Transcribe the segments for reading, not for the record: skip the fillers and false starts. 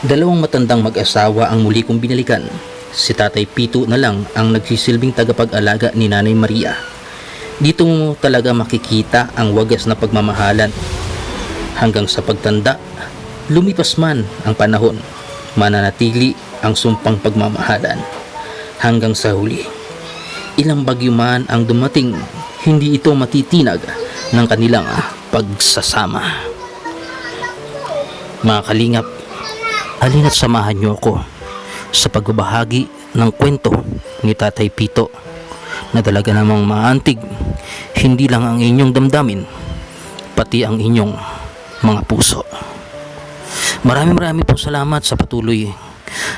Dalawang matandang mag-asawa ang muli kong binalikan. Si Tatay Pito na lang ang nagsisilbing tagapag-alaga ni Nanay Maria. Dito mo talaga makikita ang wagas na pagmamahalan. Hanggang sa pagtanda, lumipas man ang panahon, mananatili ang sumpang pagmamahalan. Hanggang sa huli, ilang bagyo man ang dumating, hindi ito matitinag ng kanilang pagsasama. Mga kalingap, halina't samahan niyo ako sa pagbabahagi ng kwento ni Tatay Pito na talaga namang maantig, hindi lang ang inyong damdamin, pati ang inyong mga puso. Maraming po salamat sa patuloy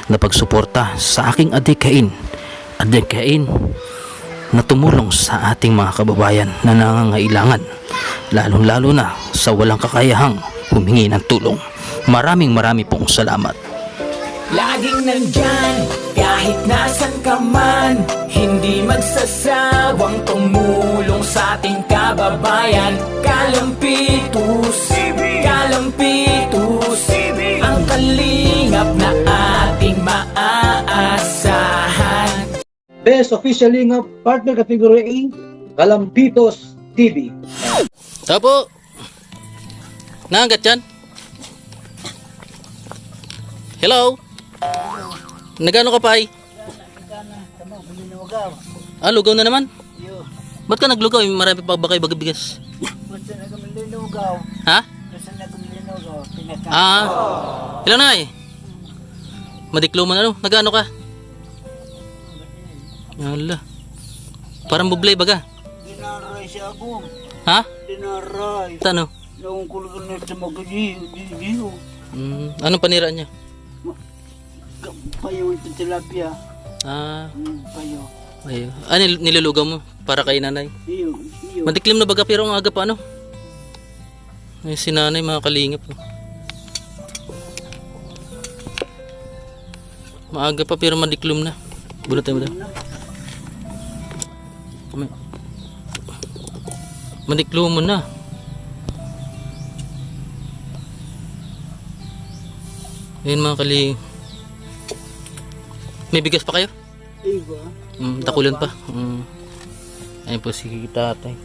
na pagsuporta sa aking adikain na tumulong sa ating mga kababayan na nangangailangan, lalong-lalo na sa walang kakayahang humingi ng tulong. Marami pong salamat. Laging nandyan, kahit nasan ka man, hindi magsasawang tumulong sa ating kababayan. Kalampitus, Kalampitus, ang kalingap na ating maaasahan. Best official lingap partner category A, Kalampitos TV. Tapo, nangat yan. Hello? Nagano ka pa ay? Lugaw na naman? Ba't ka naglugaw? Marami pa ba kayo bigas? Ha? Hello na eh. Madiklo mo na no? Nagano ka? Ala. Parang bublay baga. Dinaray siya ako. Ha? Dinaray. Tano? Noong kulgal na sa magajiyo. Anong paniraan niya? Payo ito tilapia. Payo. Ayo. Nilulugaw mo para kay nanay. Iyo. Madiklim na baga pero ang aga pa ano? Ay, si nanay mga kalingap. Maaga pa pero madiklim na. Bunot tayo mo daw. Madiklim mo na. Ayun mga kalingap. May bigas pa kayo? Iba. Takulan pa. Ayun po si tatay.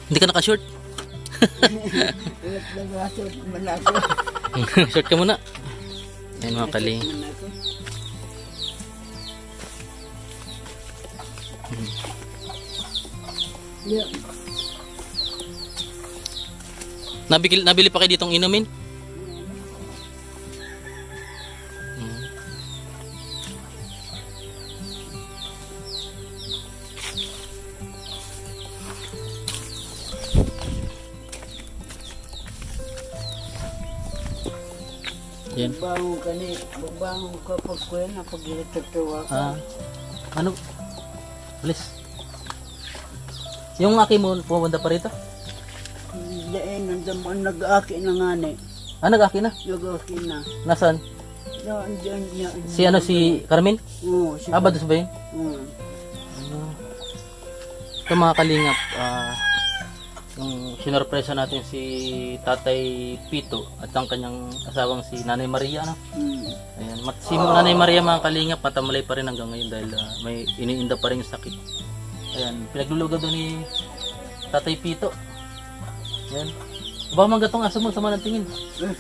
Hindi ka naka-short? Short ka muna. Ayun mga kaling. Nabili pa kayo ditong inumin? Yan. Bangon ka pag kuya na pag itatawa ka. Ano? Please. Yung aki mo pumunta pa rito? Diyan, nandiyan nag-aki na nga ni. Nag-aki na? Nag-aki na. Nasaan? Diyan niya. Si Carmen? Oo. Bados ba yun? Oo. Ito mga kalingap, yung sinurpresa natin si Tatay Pito at ang kanyang asawang si Nanay Maria, no? Ayan, si Nanay Maria mga kalingap matamalay pa rin hanggang ngayon dahil may iniinda pa rin yung sakit. Ayan, pinaglulugaw doon ni Tatay Pito. Ayan. Baka manggatong aso mo, sama ng tingin. Ayan.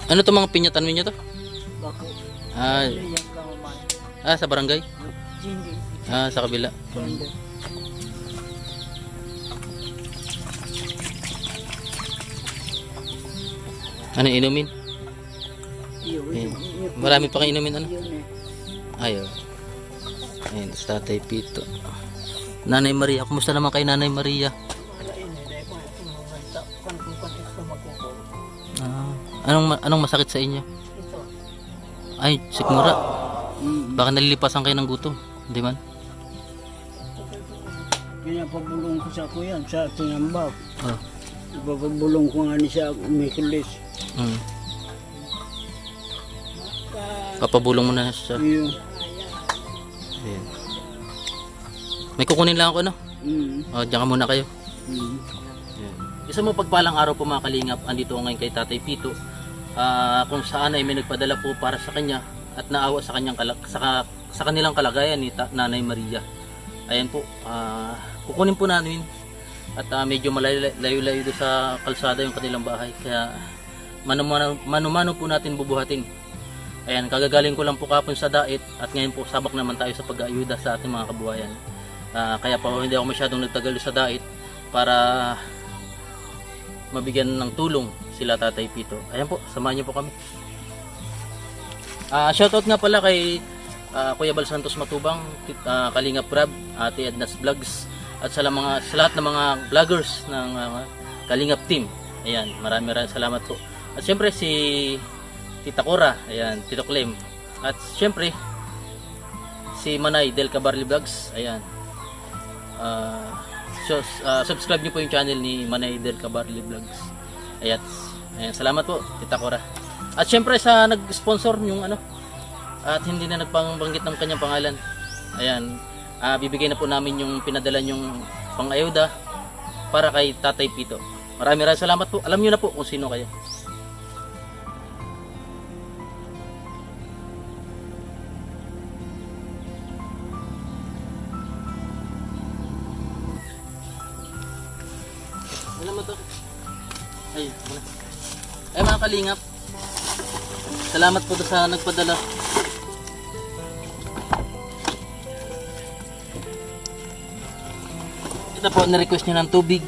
Ano to mga pinyatan niyo to? Bako. Sa barangay? Hindi. Sa kabila. Ano inumin? Ayan. Marami pa kayo inumin ano? Ayaw. Ayun, sa Tatay Pito. Nanay Maria, kumusta naman kay Nanay Maria? Anong masakit sa inyo? Ay, sikmura. Baka nalilipasan kayo ng gutom, di man? Pinapabulong ko sa kuya, sa tinambak. Oh. Ipapabulong ko nga ni sa Mikulis. Papabulong mo na siya. Iyo. Ayan. May kukunin lang ako, no? O, diyan ka muna kayo. Mm. Ayan. Isang mapagpalang araw po mga kalingap. Andito ako ngayon kay Tatay Pito. Kung saan ay may nagpadala po para sa kanya at naawa sa kanyang sa kanilang kalagayan ni Nanay Maria. Ayan po, kukunin po namin at medyo malayo-layo doon sa kalsada yung kanilang bahay. Kaya mano-mano po natin bubuhatin. Ayan, kagagaling ko lang po kapon sa dait at ngayon po sabak naman tayo sa pag-aayuda sa ating mga kabuhayan. Kaya po hindi ako masyadong nagtagal sa dait para mabigyan ng tulong sila Tatay Pito. Ayan po, samahan niyo po kami. Shoutout nga pala kay Kuya Bal Santos Matubang, Kalingap Rab, Ate Edna's Vlogs, at sa lahat ng mga vloggers ng Kalingap Team. Ayan, maraming salamat po. At syempre si Tita Cora, ayan, Tito Clem. At syempre si Manay Del Cabarli Vlogs, ayan. Subscribe niyo po yung channel ni Manay Del Cabarli Vlogs. Ayan, salamat po Tita Cora. At syempre sa nag-sponsor yung at hindi na nagpangbanggit ng kanyang pangalan. Ayan, bibigay na po namin yung pinadala yung pang-ayuda para kay Tatay Pito. Maraming salamat po. Alam niyo na po kung sino kayo. Alam mo to? Ay, wala. Ay mga kalingap, salamat po sa nagpadala. Ito po, na-request nyo ng tubig.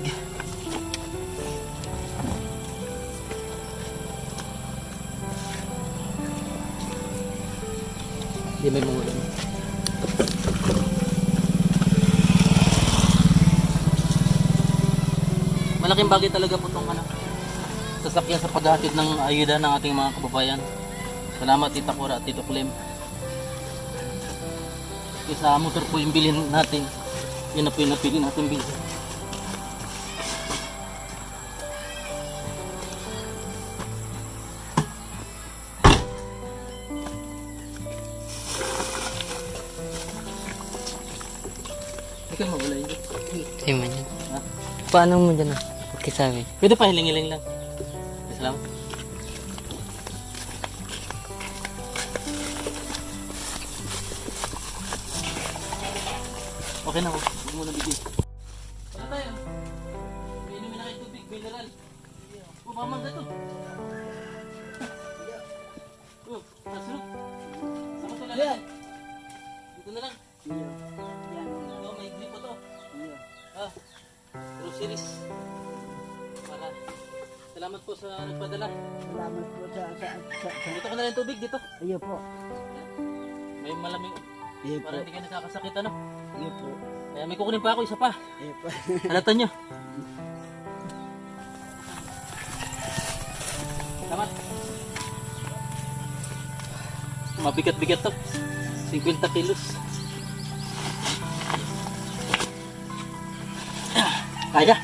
Hindi may mga ulan. Malaking bagay talaga po itong sasakyan sa paghahatid ng ayuda ng ating mga kababayan. Salamat Tita Cora at Tito Clem. Sa motor po yung bilhin natin. Yun na po yung napili natin bilhin. Ikaw mawala yun. Ay man yan. Ha? Paano mo dyan ah? Okay sabi. Pwede pa hiling-hiling lang. Salamat. Okay na, huwag mo na bigyan. Ano tayo? Inumin na kayo tubig, mineral. Pumamang na to. Oh, nasunod. Sama to lang. Dito na lang. Oh, may grip pa to. Groceries. Para. Salamat po sa nagpadala. Salamat po sa Dito ko na lang tubig dito. Iyo po. May malamig. Iyo po. Para hindi kayo nakakasakit Iyo po. Kaya may kukunin pa ako, isa pa. Iyo po. Halatan nyo. Salamat. Mabigat-bigat to. 50 kilos. Kaya.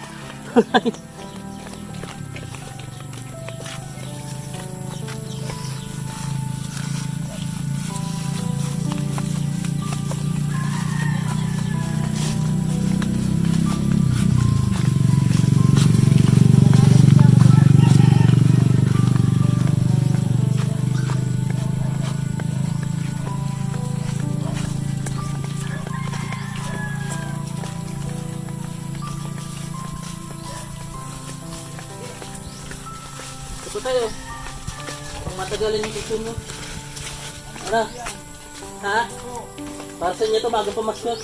Ito tayo. Pang matagalan yung picture mo. Ano? Ha? Para sa inyo ito, bago pa maskot.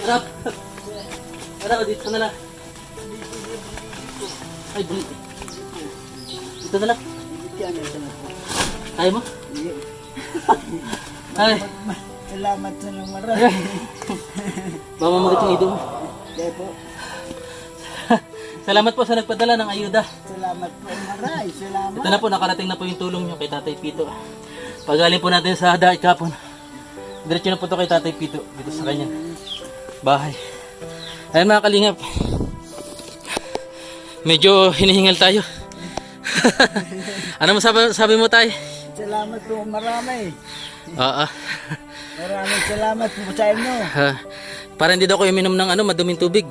Harap. Harap, dito na lang. Ay, buli. Dito na lang. Ayaw mo? Ay. Salamat sa namara. Mamamagat yung ido mo. Kaya po. Salamat po sa nagpadala ng ayuda. Salamat po maray. Salamat. Ito na po, nakarating na po yung tulong nyo kay Tatay Pito. Pagaling po natin sa dait kapon. Diretso na po ito kay Tatay Pito dito sa kanya bahay. Ayan mga kalingap, medyo hinihingal tayo. Ano mo sabi mo tayo? salamat po, marami. Oo. Maraming salamat po sa inyo. Para hindi daw kayo minom ng maduming tubig.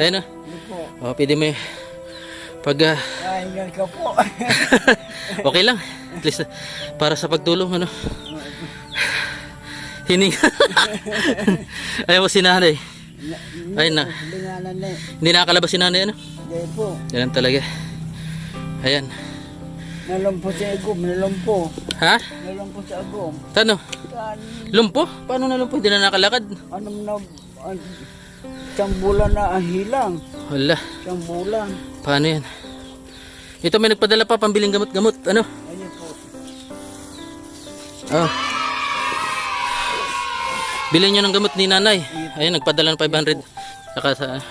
Ayun na. Ano po? Oh, pwede mo pag Hingal ka po. okay lang. At least para sa pagtulong hininga. Ayaw mo si nanay. Ayun na. Linganan na. Hindi nakakalabas si nanay Hindi po. Yan talaga. Ayan. Nalumpo sa agom, nalumpo. Ha? Nalumpo sa agom. Tano? Saan? Lumpo? Paano na lumpo? Hindi na nakalakad. Anong na... Isang bulan na ang hilang. Wala. Isang bulan. Paano yan? Ito may nagpadala pa pambiling gamot-gamot. Ano? Ayun po. Oh. Bilhin nyo ng gamot ni nanay. Ayan, nagpadala ng 500. Saka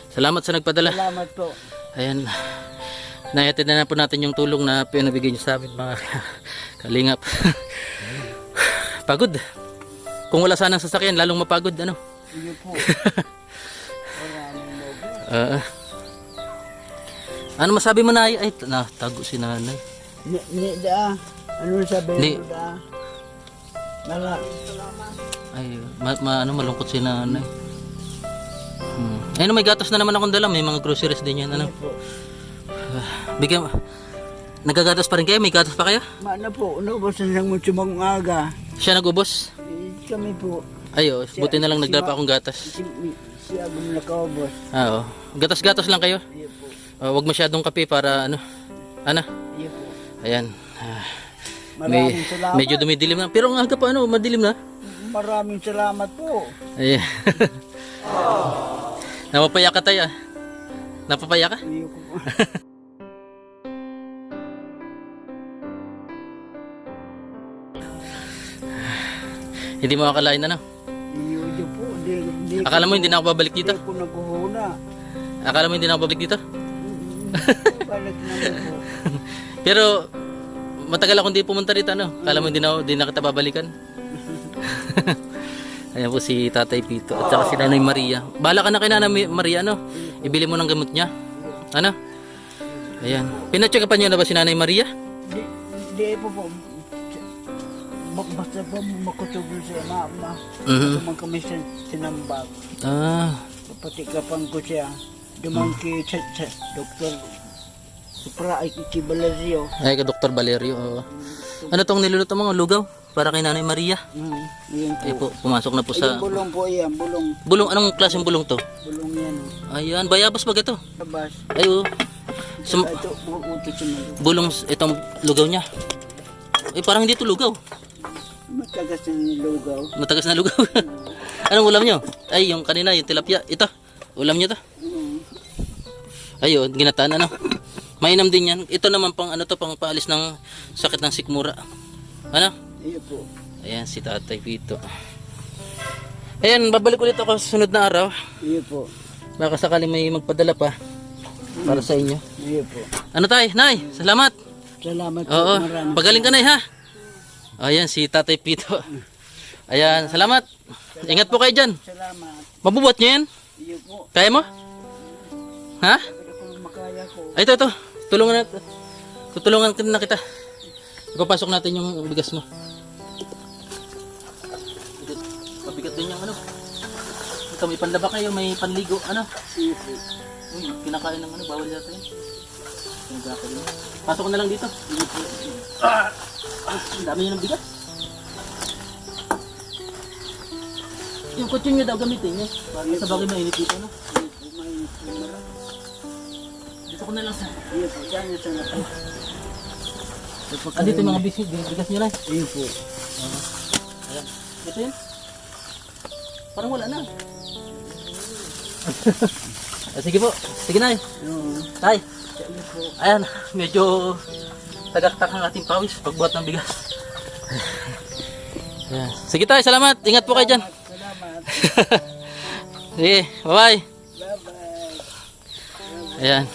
salamat sa nagpadala. Salamat po. Ayan. Naihatid na po natin yung tulong na pinabigay nyo sa amin mga kalingap. Pagod. Kung wala sanang sasakyan, lalong mapagod. Ano? Ayun po. Ano masabi mo na ay tago si nanay. Ni da. Ano sabi Ni. mo da? Nala. Ay, malungkot si nanay. Ayun, may gatas na naman akong dala. May mga groceries din yan. Ano? Ano po? Bigyan mo. Nagagatas pa rin kayo? May gatas pa kayo? Ano po? Unubos na lang mo sumang aga. Siya nag-ubos? Kami po. Ayo, buti na lang nagdala pa akong gatas. Si Agum nakaubos. Oo. Gatas-gatas lang kayo? Ayun po. Wag masyadong kape para ano. Ano? Ayun po. Ayan. Maraming salamat. Medyo dumidilim na. Pero ang aga pa madilim na. Maraming salamat po. Ayan. Napapaya ka tayo. Napapaya ka? Ayun ko po. Hindi mo akalain ano? Ayun po. Di Akala mo hindi na ako babalik dito? Hindi ko naghuhuna. Akala mo hindi na ako babalik dito? Balik naman po. Pero matagal akong di pumunta rito ano? Akala mo hindi na kita babalikan? Ayan po si Tatay Pito at saka si Nanay Maria. Bahala ka na kay Nanay Maria ano? Ibili mo ng gamot niya. Ano? Ayan. Pinacheck pa niyo na ba si Nanay Maria? Di po po. Basta po makutubol sa mama. Mhm. Duman kami sa sinambag. Ah. Patikapan ko siya. Duman sa doktor. Supra ay Kibalasio. Ay ka Dr. Valerio. Oo. Ano tong niluluto mga lugaw para kay Nanay Maria? Yun Ay po. po, pumasok na po Yung sa bulong po yan. Bulong. bulong. Anong klaseng bulong to? Bulong yan. Ayan, bayabas ba ito? Labas. Ay oo. Ito, utot siya mo. Bulong itong lugaw niya. Eh parang hindi ito lugaw. Matagas ng lugaw. Matagas na lugaw. Anong ulam nyo? Ay, yung kanina, yung tilapia. Ito, ulam nyo to. Ayun, ginataan ano. Mainam din yan. Ito naman pang ano to, pang paalis ng sakit ng sikmura. Ano? Iyo po. Ayan, si Tatay Pito. Ayan, babalik ulit ako sa sunod na araw. Iyo po. Baka sakali may magpadala pa para sa inyo. Iyo po. Ano tay? Nay, salamat. Salamat po. Oo, Maraming pagaling ka nay ha. Ayan, si Tatay Pito. Ayan, salamat. Ingat po kayo dyan. salamat. Mabubuhat nyo yan? Iyo po. Kaya mo? Ha? Kung makaya ko. Ay, ito. Tulungan natin. Tutulungan na kita. Ipapasok natin yung bigas mo. Mabigat din yung ano. Ito, may panlaba kayo, may panligo. Ano? Iyo po. Uy, kinakain ng ano, bawal yata yun. Pasok ko na lang dito. Ang dami yun ng bigas. Yung kutsi nyo daw gamitin nyo. Para sa bagay mainit dito, no? Dito ko na lang sa... Iyo po. Diyan sa natin. Andito yung mga bigas nyo lang. Iyo po. Ayan. Ito yun. Parang wala na. Sige po. Sige na eh. Tay. Ayan. Medyo tagaktak ang ating pawis pagbuhat ng bigas. Ayan. Sige tay. Salamat. Ingat po kayo dyan. Salamat. Sige. Bye bye. Bye-bye. Ayan.